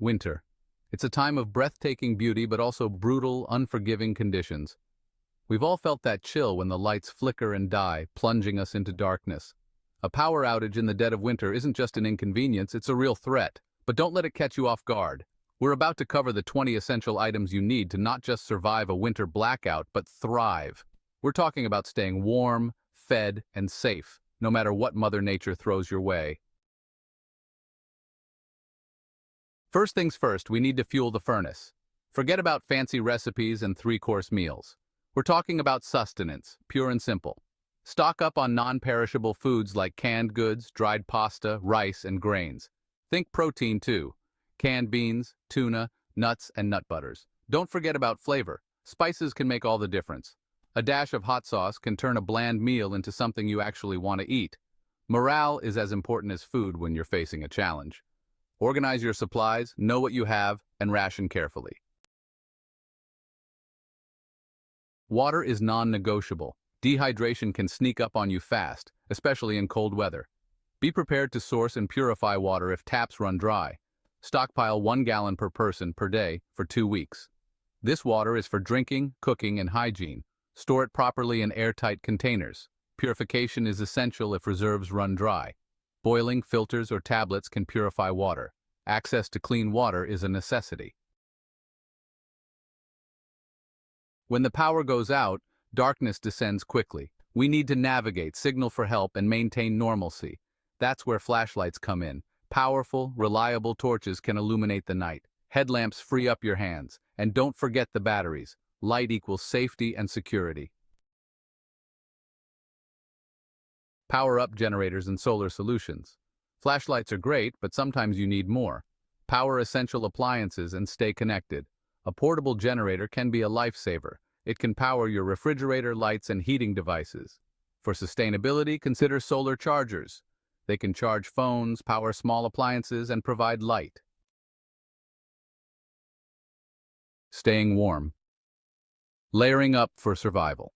Winter. It's a time of breathtaking beauty but also brutal, unforgiving conditions. We've all felt that chill when the lights flicker and die, plunging us into darkness. A power outage in the dead of winter isn't just an inconvenience, it's a real threat. But don't let it catch you off guard. We're about to cover the 20 essential items you need to not just survive a winter blackout, but thrive. We're talking about staying warm, fed, and safe, no matter what Mother Nature throws your way. First things first, we need to fuel the furnace. Forget about fancy recipes and three-course meals. We're talking about sustenance, pure and simple. Stock up on non-perishable foods like canned goods, dried pasta, rice, and grains. Think protein too. Canned beans, tuna, nuts, and nut butters. Don't forget about flavor. Spices can make all the difference. A dash of hot sauce can turn a bland meal into something you actually want to eat. Morale is as important as food when you're facing a challenge. Organize your supplies, know what you have, and ration carefully. Water is non-negotiable. Dehydration can sneak up on you fast, especially in cold weather. Be prepared to source and purify water if taps run dry. Stockpile 1 gallon per person per day for 2 weeks. This water is for drinking, cooking, and hygiene. Store it properly in airtight containers. Purification is essential if reserves run dry. Boiling, filters, or tablets can purify water. Access to clean water is a necessity. When the power goes out, darkness descends quickly. We need to navigate, signal for help, and maintain normalcy. That's where flashlights come in. Powerful, reliable torches can illuminate the night. Headlamps free up your hands. And don't forget the batteries. Light equals safety and security. Power-up generators and solar solutions. Flashlights are great, but sometimes you need more. Power essential appliances and stay connected. A portable generator can be a lifesaver. It can power your refrigerator, lights, and heating devices. For sustainability, consider solar chargers. They can charge phones, power small appliances, and provide light. Staying warm. Layering up for survival.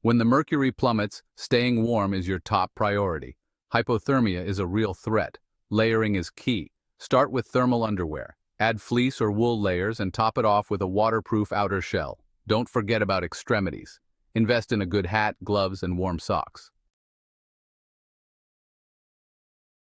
When the mercury plummets, staying warm is your top priority. Hypothermia is a real threat. Layering is key. Start with thermal underwear. Add fleece or wool layers and top it off with a waterproof outer shell. Don't forget about extremities. Invest in a good hat, gloves, and warm socks.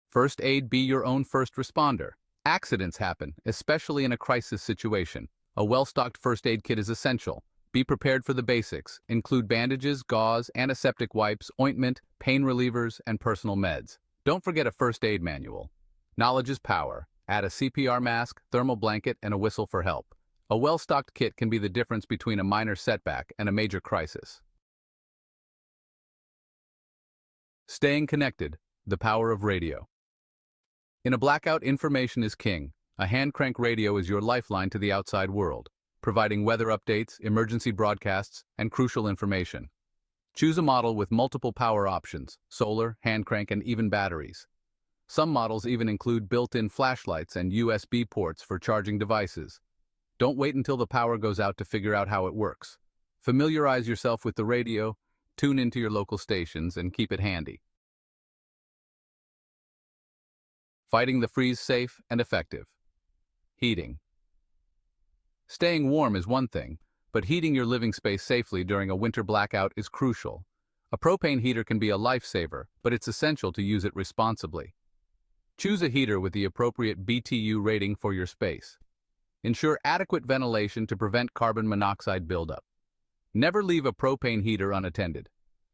First aid. Be your own first responder. Accidents happen, especially in a crisis situation. A well-stocked first aid kit is essential. Be prepared for the basics. Include bandages, gauze, antiseptic wipes, ointment, pain relievers, and personal meds. Don't forget a first aid manual. Knowledge is power. Add a CPR mask, thermal blanket, and a whistle for help. A well-stocked kit can be the difference between a minor setback and a major crisis. Staying connected. The power of radio. In a blackout, information is king. A hand-crank radio is your lifeline to the outside world, providing weather updates, emergency broadcasts, and crucial information. Choose a model with multiple power options: solar, hand crank, and even batteries. Some models even include built-in flashlights and USB ports for charging devices. Don't wait until the power goes out to figure out how it works. Familiarize yourself with the radio, tune into your local stations, and keep it handy. Fighting the freeze safe and effective. Heating. Staying warm is one thing, but heating your living space safely during a winter blackout is crucial. A propane heater can be a lifesaver, but it's essential to use it responsibly. Choose a heater with the appropriate BTU rating for your space. Ensure adequate ventilation to prevent carbon monoxide buildup. Never leave a propane heater unattended.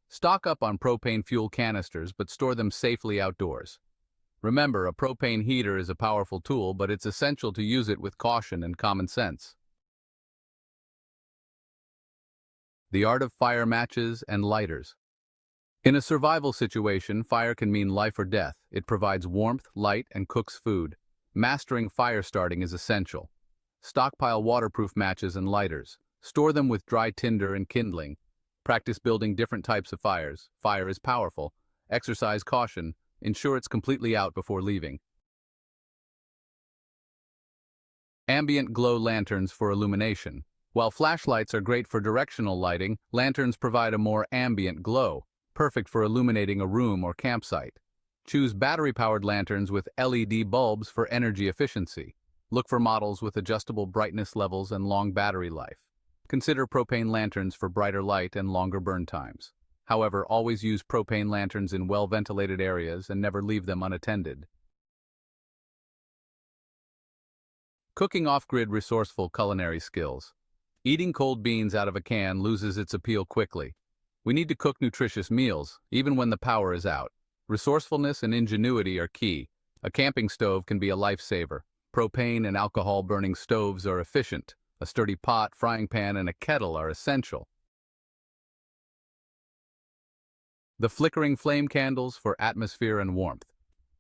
Stock up on propane fuel canisters, but store them safely outdoors. Remember, a propane heater is a powerful tool, but it's essential to use it with caution and common sense. The art of fire matches and lighters. In a survival situation, fire can mean life or death. It provides warmth, light, and cooks food. Mastering fire starting is essential. Stockpile waterproof matches and lighters. Store them with dry tinder and kindling. Practice building different types of fires. Fire is powerful. Exercise caution. Ensure it's completely out before leaving. Ambient glow lanterns for illumination. While flashlights are great for directional lighting, lanterns provide a more ambient glow, perfect for illuminating a room or campsite. Choose battery-powered lanterns with LED bulbs for energy efficiency. Look for models with adjustable brightness levels and long battery life. Consider propane lanterns for brighter light and longer burn times. However, always use propane lanterns in well-ventilated areas and never leave them unattended. Cooking off-grid resourceful culinary skills. Eating cold beans out of a can loses its appeal quickly. We need to cook nutritious meals, even when the power is out. Resourcefulness and ingenuity are key. A camping stove can be a lifesaver. Propane and alcohol-burning stoves are efficient. A sturdy pot, frying pan, and a kettle are essential. The flickering flame candles for atmosphere and warmth.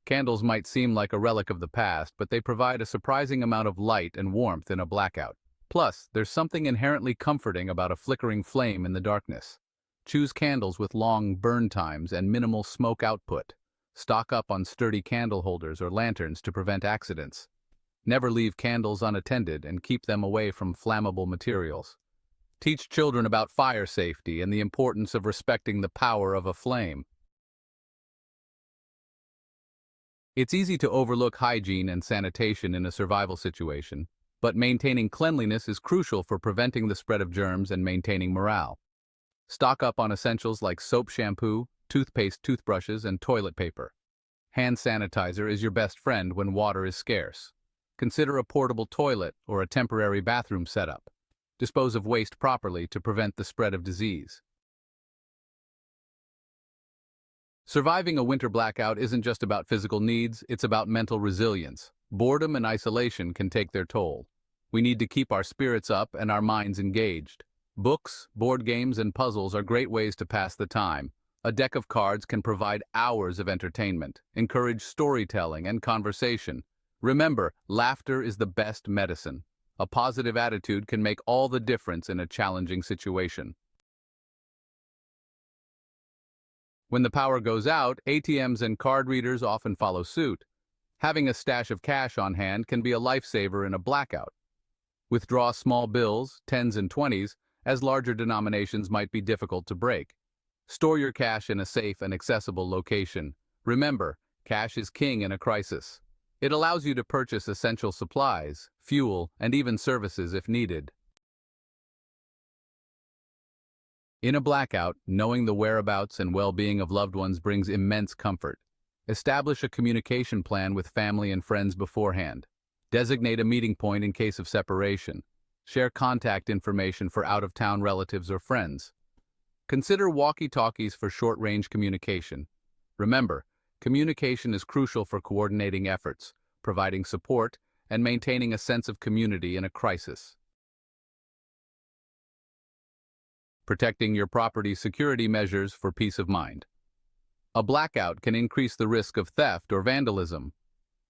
Candles might seem like a relic of the past, but they provide a surprising amount of light and warmth in a blackout. Plus, there's something inherently comforting about a flickering flame in the darkness. Choose candles with long burn times and minimal smoke output. Stock up on sturdy candle holders or lanterns to prevent accidents. Never leave candles unattended and keep them away from flammable materials. Teach children about fire safety and the importance of respecting the power of a flame. It's easy to overlook hygiene and sanitation in a survival situation, but maintaining cleanliness is crucial for preventing the spread of germs and maintaining morale. Stock up on essentials like soap, shampoo, toothpaste, toothbrushes, and toilet paper. Hand sanitizer is your best friend when water is scarce. Consider a portable toilet or a temporary bathroom setup. Dispose of waste properly to prevent the spread of disease. Surviving a winter blackout isn't just about physical needs, it's about mental resilience. Boredom and isolation can take their toll. We need to keep our spirits up and our minds engaged. Books, board games, and puzzles are great ways to pass the time. A deck of cards can provide hours of entertainment, encourage storytelling and conversation. Remember, laughter is the best medicine. A positive attitude can make all the difference in a challenging situation. When the power goes out, ATMs and card readers often follow suit. Having a stash of cash on hand can be a lifesaver in a blackout. Withdraw small bills, 10s and 20s, as larger denominations might be difficult to break. Store your cash in a safe and accessible location. Remember, cash is king in a crisis. It allows you to purchase essential supplies, fuel, and even services if needed. In a blackout, knowing the whereabouts and well-being of loved ones brings immense comfort. Establish a communication plan with family and friends beforehand. Designate a meeting point in case of separation. Share contact information for out-of-town relatives or friends. Consider walkie-talkies for short-range communication. Remember, communication is crucial for coordinating efforts, providing support, and maintaining a sense of community in a crisis. Protecting your property's security measures for peace of mind. A blackout can increase the risk of theft or vandalism.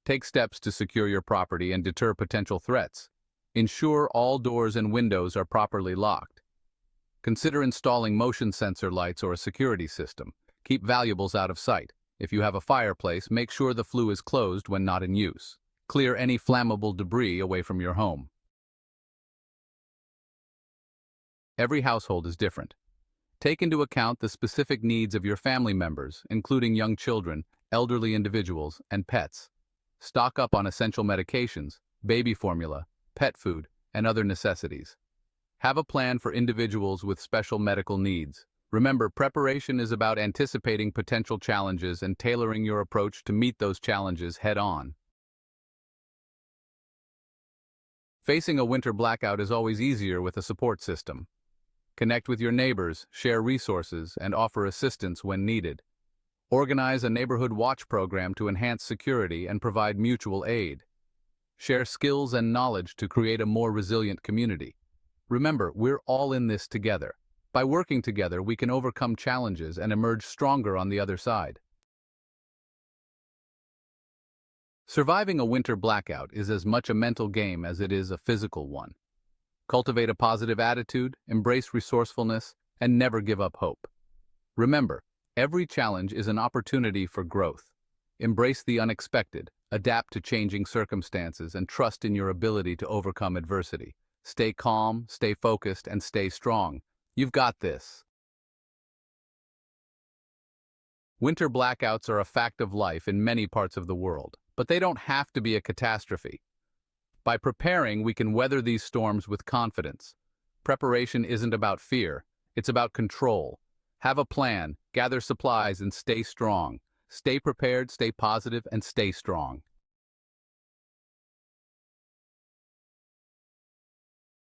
Take steps to secure your property and deter potential threats. Ensure all doors and windows are properly locked. Consider installing motion sensor lights or a security system. Keep valuables out of sight. If you have a fireplace, make sure the flue is closed when not in use. Clear any flammable debris away from your home. Every household is different. Take into account the specific needs of your family members, including young children, elderly individuals, and pets. Stock up on essential medications, baby formula, pet food, and other necessities. Have a plan for individuals with special medical needs. Remember, preparation is about anticipating potential challenges and tailoring your approach to meet those challenges head-on. Facing a winter blackout is always easier with a support system. Connect with your neighbors, share resources, and offer assistance when needed. Organize a neighborhood watch program to enhance security and provide mutual aid. Share skills and knowledge to create a more resilient community. Remember, we're all in this together. By working together, we can overcome challenges and emerge stronger on the other side. Surviving a winter blackout is as much a mental game as it is a physical one. Cultivate a positive attitude, embrace resourcefulness, and never give up hope. Remember, every challenge is an opportunity for growth. Embrace the unexpected, adapt to changing circumstances, and trust in your ability to overcome adversity. Stay calm, stay focused, and stay strong. You've got this. Winter blackouts are a fact of life in many parts of the world, but they don't have to be a catastrophe. By preparing, we can weather these storms with confidence. Preparation isn't about fear, it's about control. Have a plan, gather supplies, and stay strong. Stay prepared, stay positive, and stay strong.